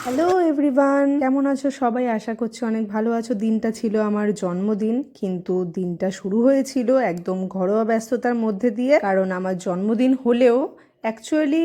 Hello everyone, কেমন আছো সবাই? আশা করছি অনেক ভালো আছো। দিনটা ছিল আমার জন্মদিন, কিন্তু দিনটা শুরু হয়েছিল একদম ঘরোয়া ব্যস্ততার মধ্যে দিয়ে। কারণ আমার জন্মদিন হলেও অ্যাকচুয়ালি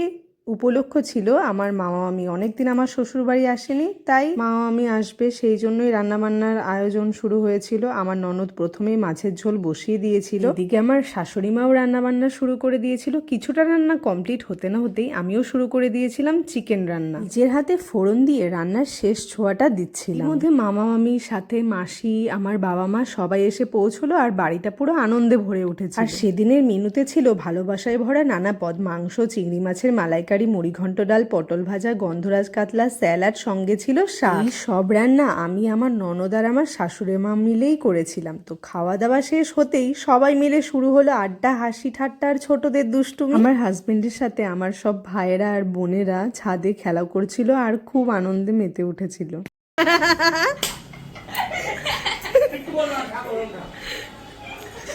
উপলক্ষ ছিল আমার মামা মামি অনেকদিন আমার শ্বশুর বাড়ি আসেনি, তাই মামা মামি আসবে সেই জন্যই রান্নাবান্নার আয়োজন শুরু হয়েছিল। আমার ননদ প্রথমেই মাছের ঝোল বসিয়ে দিয়েছিল, এদিকে আমার শাশুড়ি মাও রান্নাবান্না শুরু করে দিয়েছিল। কিছুটা রান্না কমপ্লিট হতে না হতেই আমিও শুরু করে দিয়েছিলাম চিকেন রান্না। নিজের হাতে ফোড়ন দিয়ে রান্নার শেষ ছোঁয়াটা দিচ্ছিলাম। এর মধ্যে মামা মামির সাথে মাসি, আমার বাবা মা সবাই এসে পৌঁছলো আর বাড়িটা পুরো আনন্দে ভরে উঠেছে। আর সেদিনের মেনুতে ছিল ভালোবাসায় ভরা নানা পদ, মাংস, চিংড়ি মাছের মালাইকারি, মুড়িঘণ্ট ডাল, পটল ভাজা, গন্ধরাজ কাতলা, স্যালাড, সঙ্গে ছিল শাক। এই সব রান্না আমি, আমার ননদ আর আমার শাশুড়ি মা মিলেই করেছিলাম। তো খাওয়া দাওয়া শেষ হতেই সবাই মিলে শুরু হলো আড্ডা, হাসি ঠাট্টা আর ছোটদের দুষ্টুমি। আমার হাজবেন্ডের সাথে আমার সব ভাইয়েরা আর বোনেরা ছাদে খেলা করছিল আর খুব আনন্দে মেতে উঠেছিল।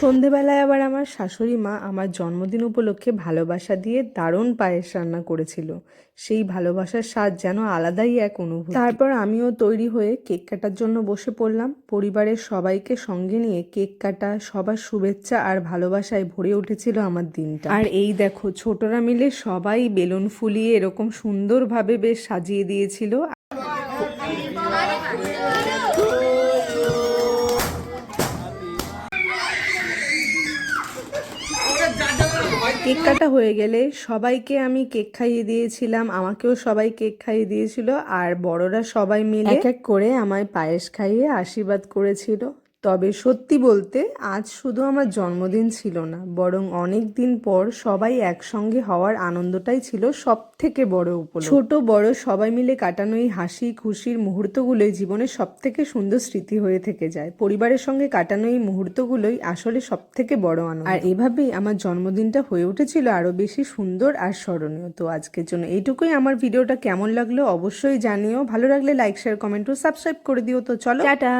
সন্ধেবেলায় আবার আমার শাশুড়ি মা আমার জন্মদিন উপলক্ষে ভালোবাসা দিয়ে দারুণ পায়েস রান্না করেছিল। সেই ভালোবাসার স্বাদ যেন আলাদাই এক অনুভূতি। তারপর আমিও তৈরি হয়ে কেক কাটার জন্য বসে পড়লাম। পরিবারের সবাইকে সঙ্গে নিয়ে কেক কাটা, সবার শুভেচ্ছা আর ভালোবাসায় ভরে উঠেছিল আমার দিনটা। আর এই দেখো, ছোটরা মিলে সবাই বেলুন ফুলিয়ে এরকম সুন্দরভাবে বেশ সাজিয়ে দিয়েছিল। কেক কাটা হয়ে গেলে সবাইকে আমি কেক খাইয়ে দিয়েছিলাম, আমাকেও সবাই কেক খাইয়ে দিয়েছিল। আর বড়রা সবাই মিলে এক এক করে আমায় পায়েস খাইয়ে আশীর্বাদ করেছিল। তবে সত্যি বলতে আজ শুধু আমার জন্মদিন ছিল না, বরং অনেক দিন পর সবাই একসঙ্গে হওয়ার আনন্দটাই ছিল সব থেকে বড় উপলক্ষ। ছোট বড় সবাই মিলে কাটানো এই হাসি খুশির মুহূর্তগুলোই জীবনের সব থেকে সুন্দর স্মৃতি হয়ে থেকে যায়। পরিবারের সঙ্গে কাটানো এই মুহূর্তগুলোই আসলে সব থেকে বড় আনন্দ। আর এভাবেই আমার জন্মদিনটা হয়ে উঠেছিল আরো বেশি সুন্দর আর স্মরণীয়। তো আজকের জন্য এইটুকুই। আমার ভিডিওটা কেমন লাগলো অবশ্যই জানিও। ভালো লাগলে লাইক, শেয়ার, কমেন্ট ও সাবস্ক্রাইব করে দিও। তো চলো, টাটা।